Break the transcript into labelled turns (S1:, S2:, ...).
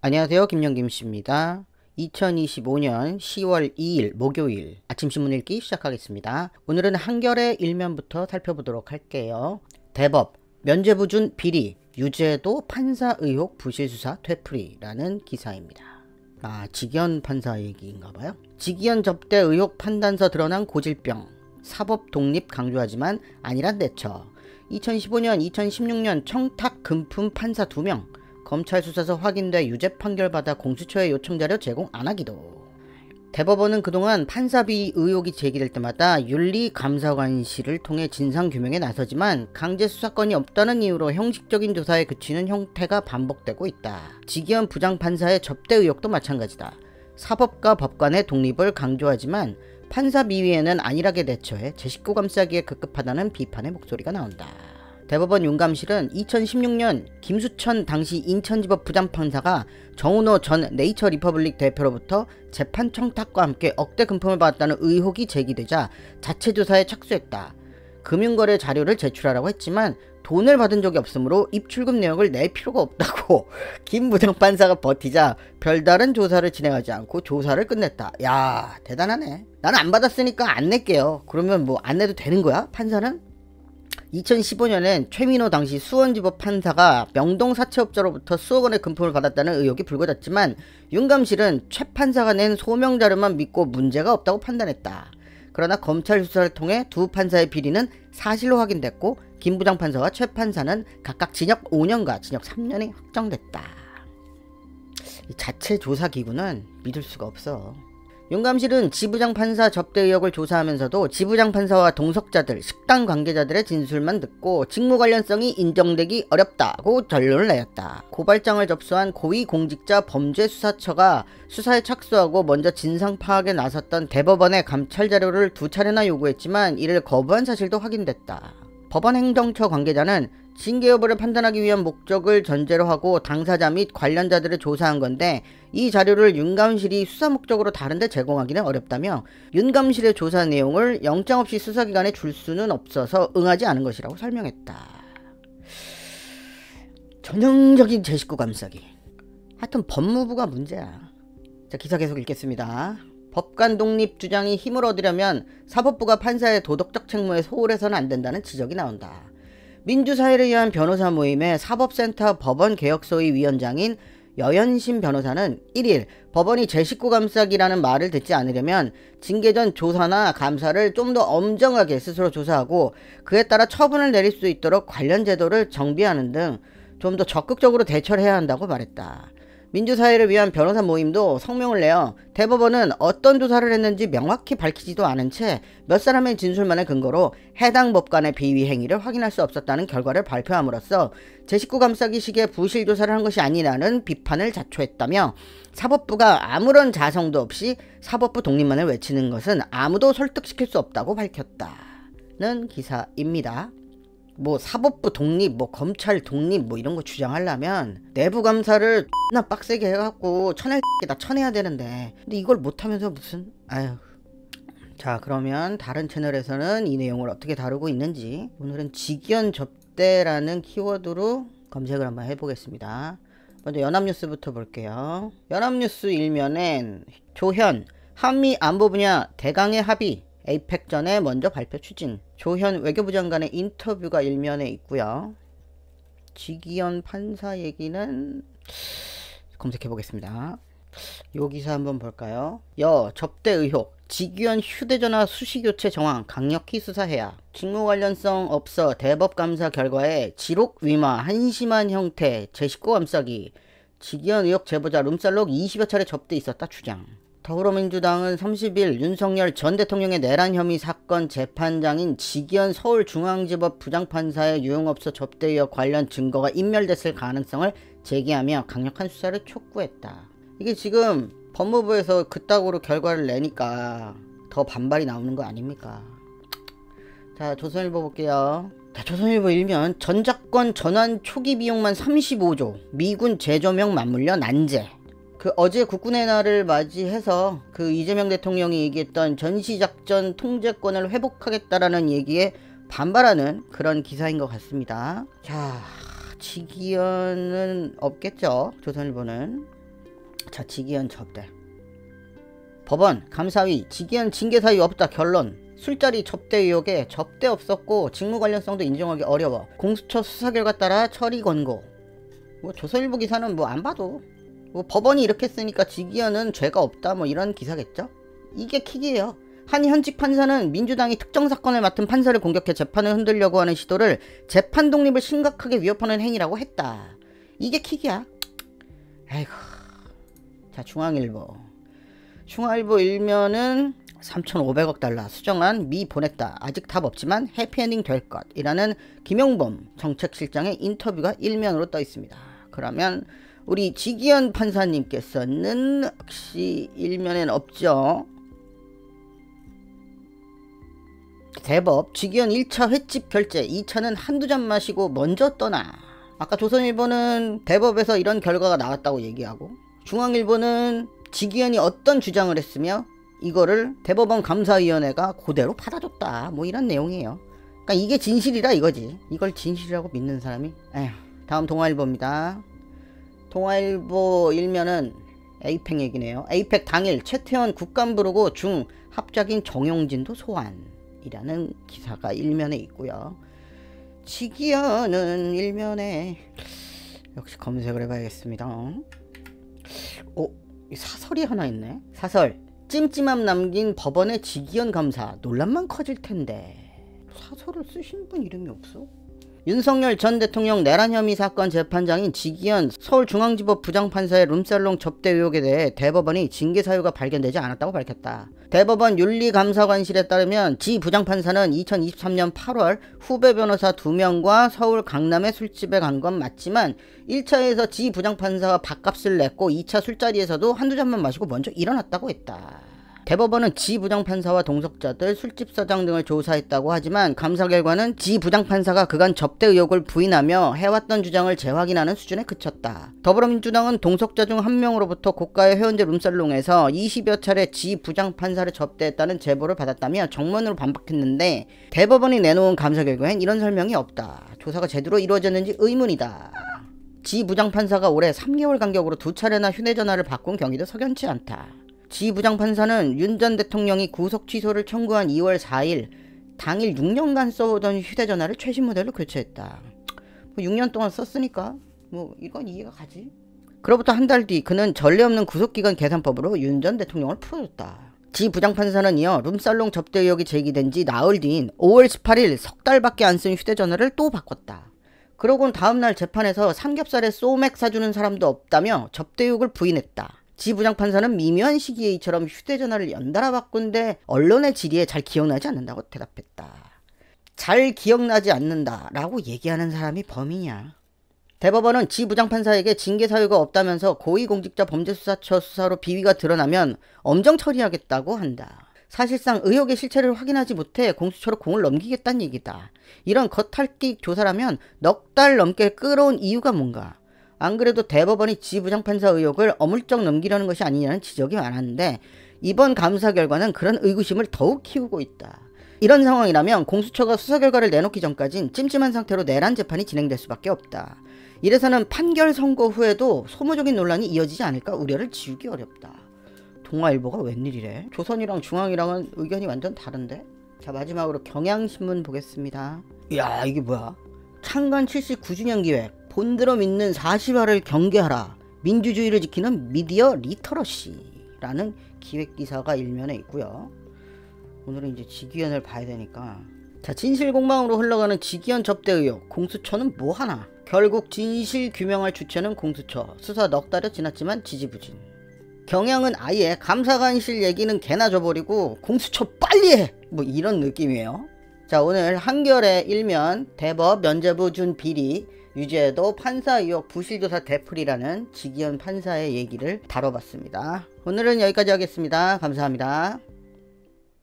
S1: 안녕하세요. 김영김씨입니다. 2025년 10월 2일 목요일 아침 신문 읽기 시작하겠습니다. 오늘은 한겨레 일면부터 살펴보도록 할게요. 대법, 면죄부 준 비리, 유죄도 판사 의혹 부실수사 되풀이라는 기사입니다. 직위원 판사 얘기인가봐요. 직위원 접대 의혹 판단서 드러난 고질병, 사법 독립 강조하지만 아니란 대처. 2015년, 2016년 청탁 금품 판사 2명, 검찰 수사서 확인돼 유죄 판결 받아 공수처에 요청자료 제공 안 하기도. 대법원은 그동안 판사비 의혹이 제기될 때마다 윤리감사관실을 통해 진상규명에 나서지만 강제 수사권이 없다는 이유로 형식적인 조사에 그치는 형태가 반복되고 있다. 직위원 부장판사의 접대 의혹도 마찬가지다. 사법과 법관의 독립을 강조하지만 판사 비위에는 안일하게 대처해 제 식구 감싸기에 급급하다는 비판의 목소리가 나온다. 대법원 윤감실은 2016년 김수천 당시 인천지법 부장판사가 정은호 전 네이처리퍼블릭 대표로부터 재판 청탁과 함께 억대 금품을 받았다는 의혹이 제기되자 자체 조사에 착수했다. 금융거래 자료를 제출하라고 했지만 돈을 받은 적이 없으므로 입출금 내역을 낼 필요가 없다고 김 부장판사가 버티자 별다른 조사를 진행하지 않고 조사를 끝냈다. 야, 대단하네. 나는 안 받았으니까 안 낼게요. 그러면 뭐 안 내도 되는 거야? 판사는? 2015년엔 최민호 당시 수원지법 판사가 명동 사채업자로부터 수억 원의 금품을 받았다는 의혹이 불거졌지만 윤감실은 최 판사가 낸 소명 자료만 믿고 문제가 없다고 판단했다. 그러나 검찰 수사를 통해 두 판사의 비리는 사실로 확인됐고 김 부장판사와 최 판사는 각각 징역 5년과 징역 3년이 확정됐다. 이 자체 조사기구는 믿을 수가 없어. 윤감실은 지부장판사 접대 의혹을 조사하면서도 지부장판사와 동석자들, 식당 관계자들의 진술만 듣고 직무 관련성이 인정되기 어렵다고 결론을 내렸다. 고발장을 접수한 고위공직자 범죄수사처가 수사에 착수하고 먼저 진상 파악에 나섰던 대법원의 감찰 자료를 2차례나 요구했지만 이를 거부한 사실도 확인됐다. 법원행정처 관계자는 징계 여부를 판단하기 위한 목적을 전제로 하고 당사자 및 관련자들을 조사한 건데 이 자료를 윤감실이 수사 목적으로 다른데 제공하기는 어렵다며 윤감실의 조사 내용을 영장 없이 수사기관에 줄 수는 없어서 응하지 않은 것이라고 설명했다. 전형적인 제 식구 감싸기. 하여튼 법무부가 문제야. 자, 기사 계속 읽겠습니다. 법관 독립 주장이 힘을 얻으려면 사법부가 판사의 도덕적 책무에 소홀해서는 안 된다는 지적이 나온다. 민주사회를 위한 변호사 모임의 사법센터 법원개혁소위 위원장인 여연심 변호사는 1일 법원이 제 식구 감싸기라는 말을 듣지 않으려면 징계 전 조사나 감사를 좀 더 엄정하게 스스로 조사하고 그에 따라 처분을 내릴 수 있도록 관련 제도를 정비하는 등 좀 더 적극적으로 대처를 해야 한다고 말했다. 민주사회를 위한 변호사 모임도 성명을 내어 대법원은 어떤 조사를 했는지 명확히 밝히지도 않은 채 몇 사람의 진술만을 근거로 해당 법관의 비위 행위를 확인할 수 없었다는 결과를 발표함으로써 제 식구 감싸기 식의 부실 조사를 한 것이 아니라는 비판을 자초했다며 사법부가 아무런 자성도 없이 사법부 독립만을 외치는 것은 아무도 설득시킬 수 없다고 밝혔다는 기사입니다. 뭐 사법부 독립, 뭐 검찰 독립 뭐 이런 거 주장하려면 내부 감사를 나 빡세게 해갖고 다 쳐내야 되는데 근데 이걸 못하면서 무슨 아휴. 자, 그러면 다른 채널에서는 이 내용을 어떻게 다루고 있는지 오늘은 직위원 접대라는 키워드로 검색을 한번 해보겠습니다. 먼저 연합뉴스부터 볼게요. 연합뉴스 일면엔 조현 한미 안보 분야 대강의 합의 에이펙 전에 먼저 발표 추진. 조현 외교부 장관의 인터뷰가 일면에 있고요. 직위원 판사 얘기는 검색해 보겠습니다. 요 기사 한번 볼까요? 접대 의혹. 직위원 휴대전화 수시교체 정황 강력히 수사해야. 직무 관련성 없어 대법 감사 결과에 지록 위마 한심한 형태 제 식구 감싸기. 직위원 의혹 제보자 룸살록 20여 차례 접대 있었다 주장. 더불어민주당은 30일 윤석열 전 대통령의 내란 혐의 사건 재판장인 직위원 서울중앙지법 부장판사의 유흥업소 접대 의혹 관련 증거가 인멸됐을 가능성을 제기하며 강력한 수사를 촉구했다. 이게 지금 법무부에서 그따구로 결과를 내니까 더 반발이 나오는 거 아닙니까? 자, 조선일보 볼게요. 자, 조선일보 일면 전작권 전환 초기 비용만 35조 미군 재조명 맞물려 난제. 어제 국군의 날을 맞이해서 이재명 대통령이 얘기했던 전시작전 통제권을 회복하겠다라는 얘기에 반발하는 그런 기사인 것 같습니다. 자, 직위원은 없겠죠, 조선일보는. 자, 직위원 접대. 법원 감사위 직위원 징계 사유 없다. 결론. 술자리 접대 의혹에 접대 없었고 직무 관련성도 인정하기 어려워. 공수처 수사 결과 따라 처리 권고. 뭐 조선일보 기사는 뭐 안 봐도 뭐 법원이 이렇게 쓰니까 직위원은 죄가 없다 뭐 이런 기사겠죠. 이게 킥이에요. 한 현직 판사는 민주당이 특정 사건을 맡은 판사를 공격해 재판을 흔들려고 하는 시도를 재판 독립을 심각하게 위협하는 행위라고 했다. 이게 킥이야. 아이고. 자, 중앙일보 일면은 3,500억 달러 수정안 미 보냈다. 아직 답 없지만 해피엔딩 될 것 이라는 김용범 정책실장의 인터뷰가 일면으로 떠 있습니다. 그러면 우리 직위원 판사님께서는 혹시 일면엔 없죠? 대법 직위원 1차 횟집 결제 2차는 한두 잔 마시고 먼저 떠나. 아까 조선일보는 대법에서 이런 결과가 나왔다고 얘기하고 중앙일보는 직위원이 어떤 주장을 했으며 이거를 대법원 감사위원회가 그대로 받아줬다 뭐 이런 내용이에요. 그러니까 이게 진실이라 이거지. 이걸 진실이라고 믿는 사람이. 에휴. 다음 동아일보입니다. 동아일보 일면은 에이펙 얘기네요. 에이펙 당일 최태원 국감 부르고 중 합작인 정용진도 소환이라는 기사가 일면에 있고요. 직위원은 일면에 역시 검색을 해봐야겠습니다. 사설이 하나 있네. 사설. 찜찜함 남긴 법원의 직위원 감사 논란만 커질 텐데. 사설을 쓰신 분 이름이 없어? 윤석열 전 대통령 내란 혐의 사건 재판장인 직위원 서울중앙지법 부장판사의 룸살롱 접대 의혹에 대해 대법원이 징계 사유가 발견되지 않았다고 밝혔다. 대법원 윤리감사관실에 따르면 지 부장판사는 2023년 8월 후배 변호사 2명과 서울 강남의 술집에 간 건 맞지만 1차에서 지 부장판사가 밥값을 냈고 2차 술자리에서도 한두 잔만 마시고 먼저 일어났다고 했다. 대법원은 지 부장판사와 동석자들, 술집 사장 등을 조사했다고 하지만 감사 결과는 지 부장판사가 그간 접대 의혹을 부인하며 해왔던 주장을 재확인하는 수준에 그쳤다. 더불어민주당은 동석자 중 한 명으로부터 고가의 회원제 룸살롱에서 20여 차례 지 부장판사를 접대했다는 제보를 받았다며 정문으로 반박했는데 대법원이 내놓은 감사 결과엔 이런 설명이 없다. 조사가 제대로 이루어졌는지 의문이다. 지 부장판사가 올해 3개월 간격으로 2차례나 휴대전화를 바꾼 경위도 석연치 않다. 지 부장판사는 윤 전 대통령이 구속 취소를 청구한 2월 4일 당일 6년간 써오던 휴대전화를 최신 모델로 교체했다. 6년 동안 썼으니까 이건 이해가 가지. 그로부터 한 달 뒤 그는 전례 없는 구속기간 계산법으로 윤 전 대통령을 풀어줬다. 지 부장판사는 이어 룸살롱 접대 의혹이 제기된 지 나흘 뒤인 5월 18일 석 달밖에 안 쓴 휴대전화를 또 바꿨다. 그러곤 다음날 재판에서 삼겹살에 소맥 사주는 사람도 없다며 접대 의혹을 부인했다. 지 부장판사는 미묘한 시기에 이처럼 휴대전화를 연달아 바꾼데 언론의 질의에 잘 기억나지 않는다고 대답했다. 잘 기억나지 않는다 라고 얘기하는 사람이 범인이야. 대법원은 지 부장판사에게 징계 사유가 없다면서 고위공직자 범죄수사처 수사로 비위가 드러나면 엄정 처리하겠다고 한다. 사실상 의혹의 실체를 확인하지 못해 공수처로 공을 넘기겠다는 얘기다. 이런 겉핥기 조사라면 넉 달 넘게 끌어온 이유가 뭔가. 안 그래도 대법원이 지 부장판사 의혹을 어물쩍 넘기려는 것이 아니냐는 지적이 많았는데 이번 감사 결과는 그런 의구심을 더욱 키우고 있다. 이런 상황이라면 공수처가 수사 결과를 내놓기 전까진 찜찜한 상태로 내란 재판이 진행될 수밖에 없다. 이래서는 판결 선고 후에도 소모적인 논란이 이어지지 않을까 우려를 지우기 어렵다. 동아일보가 웬일이래? 조선이랑 중앙이랑은 의견이 완전 다른데? 자, 마지막으로 경향신문 보겠습니다. 이야, 이게 뭐야? 창간 79주년 기획. 본드러 믿는 사실화를 경계하라. 민주주의를 지키는 미디어 리터러시라는 기획기사가 일면에 있고요. 오늘은 이제 직위원을 봐야 되니까. 자, 진실공방으로 흘러가는 직위원 접대 의혹. 공수처는 뭐하나? 결국 진실 규명할 주체는 공수처. 수사 넉 달여 지났지만 지지부진. 경향은 아예 감사관실 얘기는 개나 줘버리고 공수처 빨리 해! 뭐 이런 느낌이에요. 자, 오늘 한겨레 일면 대법 면제부 준 비리 유죄도 판사 의혹 부실조사 되풀이라는 직위원 판사의 얘기를 다뤄봤습니다. 오늘은 여기까지 하겠습니다. 감사합니다.